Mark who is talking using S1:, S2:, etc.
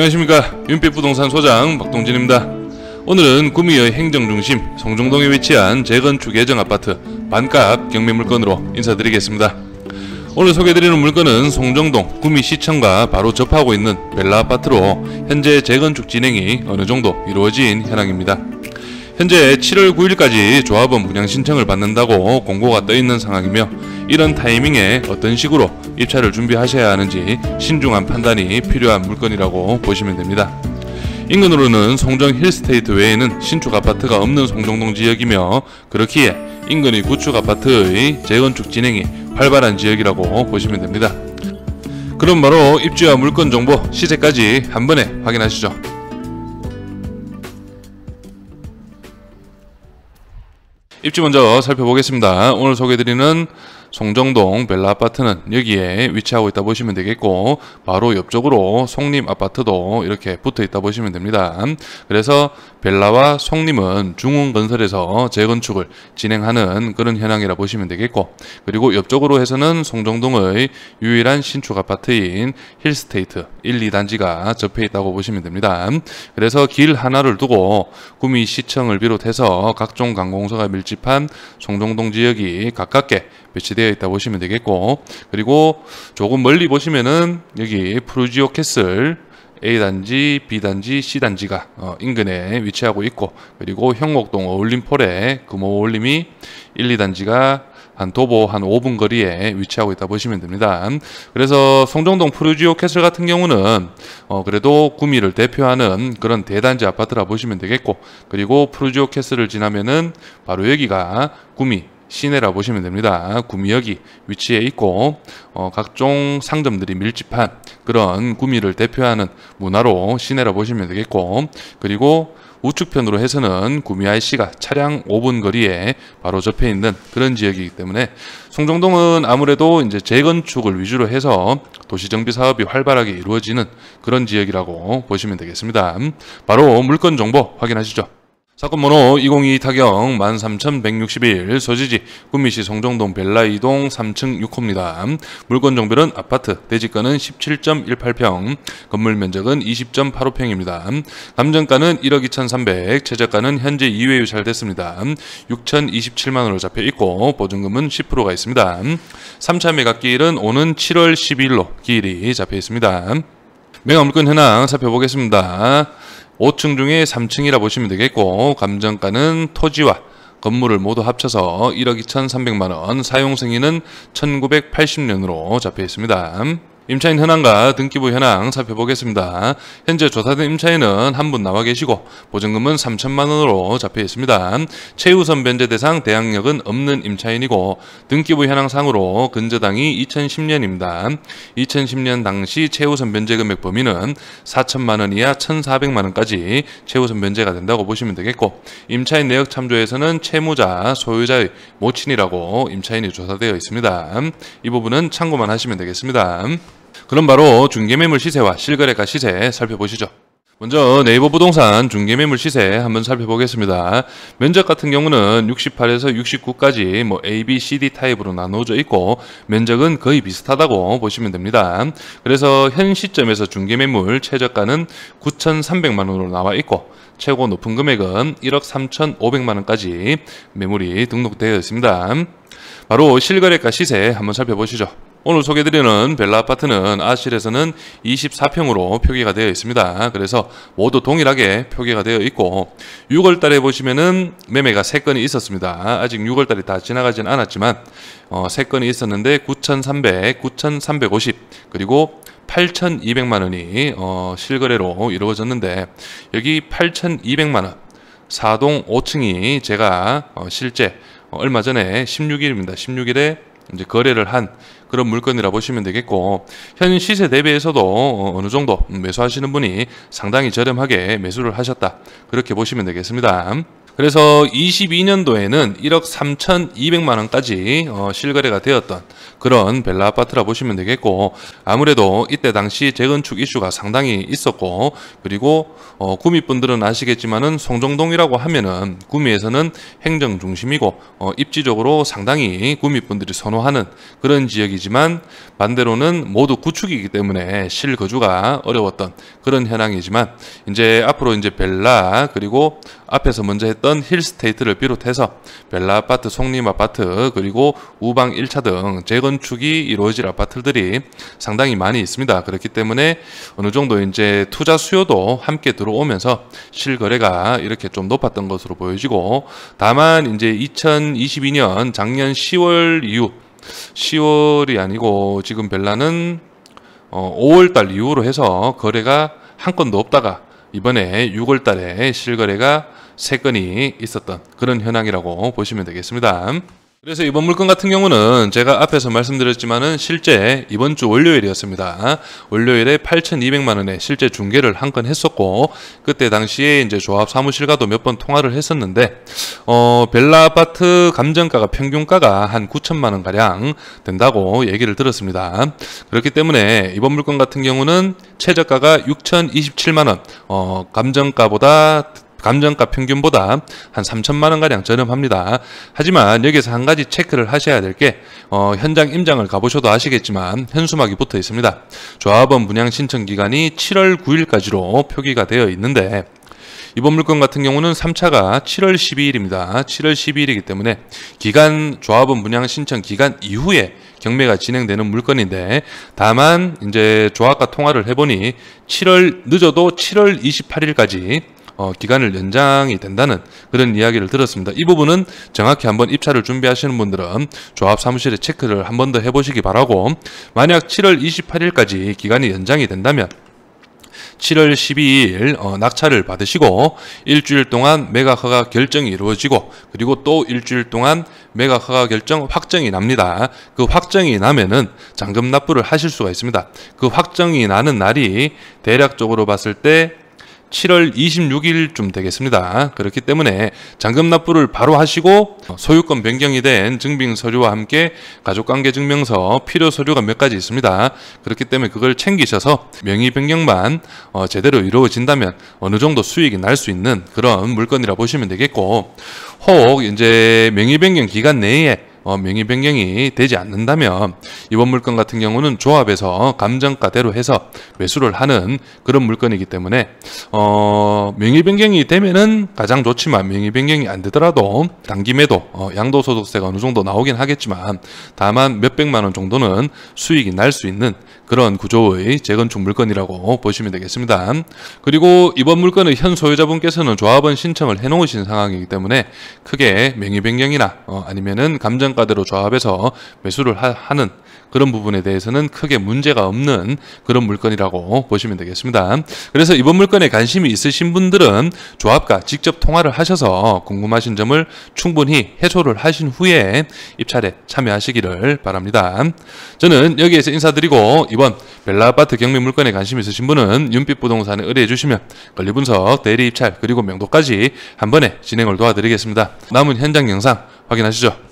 S1: 안녕하십니까. 윤빛부동산 소장 박동진입니다. 오늘은 구미의 행정중심 성중동에 위치한 재건축 예정 아파트 반값 경매 물건으로 인사드리겠습니다. 오늘 소개해드리는 물건은 송정동 구미시청과 바로 접하고 있는 벨라 아파트로 현재 재건축 진행이 어느정도 이루어진 현황입니다. 현재 7월 9일까지 조합원 분양 신청을 받는다고 공고가 떠있는 상황이며, 이런 타이밍에 어떤 식으로 입찰을 준비하셔야 하는지 신중한 판단이 필요한 물건이라고 보시면 됩니다. 인근으로는 송정 힐스테이트 외에는 신축 아파트가 없는 송정동 지역이며, 그렇기에 인근의 구축 아파트의 재건축 진행이 활발한 지역이라고 보시면 됩니다. 그럼 바로 입지와 물건 정보, 시세까지 한 번에 확인하시죠. 입지 먼저 살펴보겠습니다. 오늘 소개해드리는 송정동 벨라 아파트는 여기에 위치하고 있다 보시면 되겠고, 바로 옆쪽으로 송림 아파트도 이렇게 붙어 있다 보시면 됩니다. 그래서 벨라와 송림은 중흥건설에서 재건축을 진행하는 그런 현황이라 보시면 되겠고, 그리고 옆쪽으로 해서는 송정동의 유일한 신축 아파트인 힐스테이트 1, 2단지가 접해 있다고 보시면 됩니다. 그래서 길 하나를 두고 구미시청을 비롯해서 각종 관공서가 밀집한 송정동 지역이 가깝게 배치되어 있다 보시면 되겠고, 그리고 조금 멀리 보시면은 여기 푸르지오 캐슬 A단지, B단지, C단지가 인근에 위치하고 있고, 그리고 형곡동 어울림폴에 금호 어울림이 1, 2단지가 한 도보 한 5분 거리에 위치하고 있다 보시면 됩니다. 그래서 송정동 푸르지오 캐슬 같은 경우는 그래도 구미를 대표하는 그런 대단지 아파트라 보시면 되겠고, 그리고 푸르지오 캐슬을 지나면은 바로 여기가 구미 시내라 보시면 됩니다. 구미역이 위치해 있고 각종 상점들이 밀집한 그런 구미를 대표하는 문화로 시내라 보시면 되겠고, 그리고 우측편으로 해서는 구미 IC가 차량 5분 거리에 바로 접해 있는 그런 지역이기 때문에 송정동은 아무래도 이제 재건축을 위주로 해서 도시정비 사업이 활발하게 이루어지는 그런 지역이라고 보시면 되겠습니다. 바로 물건 정보 확인하시죠. 사건번호 202 타경 13161, 소지지 구미시 송정동 벨라 2동 3층 6호입니다. 물건 종별은 아파트, 대지가는 17.18평, 건물 면적은 20.85평입니다. 감정가는 1억 2,300, 최저가는 현재 2회 유찰됐습니다. 6,027만원으로 잡혀있고 보증금은 10%가 있습니다. 3차 매각기일은 오는 7월 12일로 기일이 잡혀있습니다. 매각 물건 현황 살펴보겠습니다. 5층 중에 3층이라 보시면 되겠고, 감정가는 토지와 건물을 모두 합쳐서 1억 2,300만원, 사용 승인은 1980년으로 잡혀 있습니다. 임차인 현황과 등기부 현황 살펴보겠습니다. 현재 조사된 임차인은 한 분 나와 계시고 보증금은 3천만원으로 잡혀 있습니다. 최우선 변제 대상 대항력은 없는 임차인이고, 등기부 현황상으로 근저당이 2010년입니다. 2010년 당시 최우선 변제 금액 범위는 4천만원 이하 1,400만원까지 최우선 변제가 된다고 보시면 되겠고, 임차인 내역 참조에서는 채무자, 소유자의 모친이라고 임차인이 조사되어 있습니다. 이 부분은 참고만 하시면 되겠습니다. 그럼 바로 중개매물 시세와 실거래가 시세 살펴보시죠. 먼저 네이버 부동산 중개매물 시세 한번 살펴보겠습니다. 면적 같은 경우는 68에서 69까지 A, B, C, D 타입으로 나누어져 있고, 면적은 거의 비슷하다고 보시면 됩니다. 그래서 현 시점에서 중개매물 최저가는 9,300만원으로 나와 있고, 최고 높은 금액은 1억 3,500만원까지 매물이 등록되어 있습니다. 바로 실거래가 시세 한번 살펴보시죠. 오늘 소개해드리는 벨라 아파트는 아실에서는 24평으로 표기가 되어 있습니다. 그래서 모두 동일하게 표기가 되어 있고, 6월달에 보시면은 매매가 3건이 있었습니다. 아직 6월달이 다 지나가진 않았지만 3건이 있었는데 9,300, 9,350, 그리고 8,200만원이 실거래로 이루어졌는데, 여기 8,200만원 4동 5층이 제가 실제 얼마 전에 16일입니다. 16일에 이제 거래를 한 그런 물건이라 보시면 되겠고, 현 시세 대비해서도 어느 정도 매수하시는 분이 상당히 저렴하게 매수를 하셨다, 그렇게 보시면 되겠습니다. 그래서 22년도에는 1억 3,200만 원까지 실거래가 되었던 그런 벨라 아파트라 보시면 되겠고, 아무래도 이때 당시 재건축 이슈가 상당히 있었고, 그리고 구미분들은 아시겠지만은 송정동이라고 하면은 구미에서는 행정 중심이고 입지적으로 상당히 구미분들이 선호하는 그런 지역이지만, 반대로는 모두 구축이기 때문에 실거주가 어려웠던 그런 현황이지만, 이제 앞으로 이제 벨라, 그리고 앞에서 먼저 했던 힐스테이트를 비롯해서 벨라 아파트, 송림 아파트, 그리고 우방 1차 등 재건축이 이루어질 아파트들이 상당히 많이 있습니다. 그렇기 때문에 어느 정도 이제 투자 수요도 함께 들어오면서 실거래가 이렇게 좀 높았던 것으로 보여지고, 다만 이제 2022년 작년 10월 이후, 10월이 아니고 지금 벨라는 5월달 이후로 해서 거래가 한 건도 없다가 이번에 6월달에 실거래가 3건이 있었던 그런 현황이라고 보시면 되겠습니다. 그래서 이번 물건 같은 경우는 제가 앞에서 말씀드렸지만은 실제 이번 주 월요일이었습니다. 월요일에 8,200만 원에 실제 중개를 한 건 했었고, 그때 당시에 이제 조합 사무실과도 몇 번 통화를 했었는데, 벨라 아파트 감정가가 평균가가 한 9천만 원 가량 된다고 얘기를 들었습니다. 그렇기 때문에 이번 물건 같은 경우는 최저가가 6,027만 원, 감정가 평균보다 한 3천만 원가량 저렴합니다. 하지만 여기서 한 가지 체크를 하셔야 될 게, 현장 임장을 가보셔도 아시겠지만 현수막이 붙어 있습니다. 조합원 분양 신청 기간이 7월 9일까지로 표기가 되어 있는데, 이번 물건 같은 경우는 3차가 7월 12일입니다. 7월 12일이기 때문에 조합원 분양 신청 기간 이후에 경매가 진행되는 물건인데, 다만 이제 조합과 통화를 해보니 늦어도 7월 28일까지 기간을 연장이 된다는 그런 이야기를 들었습니다. 이 부분은 정확히 한번 입찰을 준비하시는 분들은 조합 사무실에 체크를 한 번 더 해보시기 바라고, 만약 7월 28일까지 기간이 연장이 된다면 7월 12일 낙찰을 받으시고 일주일 동안 매각 허가 결정이 이루어지고, 그리고 또 일주일 동안 매각 허가 결정 확정이 납니다. 그 확정이 나면은 잔금 납부를 하실 수가 있습니다. 그 확정이 나는 날이 대략적으로 봤을 때 7월 26일쯤 되겠습니다. 그렇기 때문에 잔금 납부를 바로 하시고 소유권 변경이 된 증빙 서류와 함께 가족관계증명서, 필요 서류가 몇 가지 있습니다. 그렇기 때문에 그걸 챙기셔서 명의 변경만 제대로 이루어진다면 어느 정도 수익이 날 수 있는 그런 물건이라 보시면 되겠고, 혹 이제 명의 변경 기간 내에 명의 변경이 되지 않는다면 이번 물건 같은 경우는 조합에서 감정가대로 해서 매수를 하는 그런 물건이기 때문에 명의 변경이 되면은 가장 좋지만, 명의 변경이 안 되더라도 단기매도 양도소득세가 어느 정도 나오긴 하겠지만, 다만 몇백만 원 정도는 수익이 날 수 있는 그런 구조의 재건축 물건이라고 보시면 되겠습니다. 그리고 이번 물건의 현 소유자분께서는 조합원 신청을 해놓으신 상황이기 때문에 크게 명의 변경이나 아니면은 감정가대로 조합해서 매수를 하는 그런 부분에 대해서는 크게 문제가 없는 그런 물건이라고 보시면 되겠습니다. 그래서 이번 물건에 관심이 있으신 분들은 조합과 직접 통화를 하셔서 궁금하신 점을 충분히 해소를 하신 후에 입찰에 참여하시기를 바랍니다. 저는 여기에서 인사드리고, 이번 벨라 아파트 경매 물건에 관심 있으신 분은 윤빛부동산에 의뢰해 주시면 권리분석, 대리 입찰, 그리고 명도까지 한 번에 진행을 도와드리겠습니다. 남은 현장 영상 확인하시죠.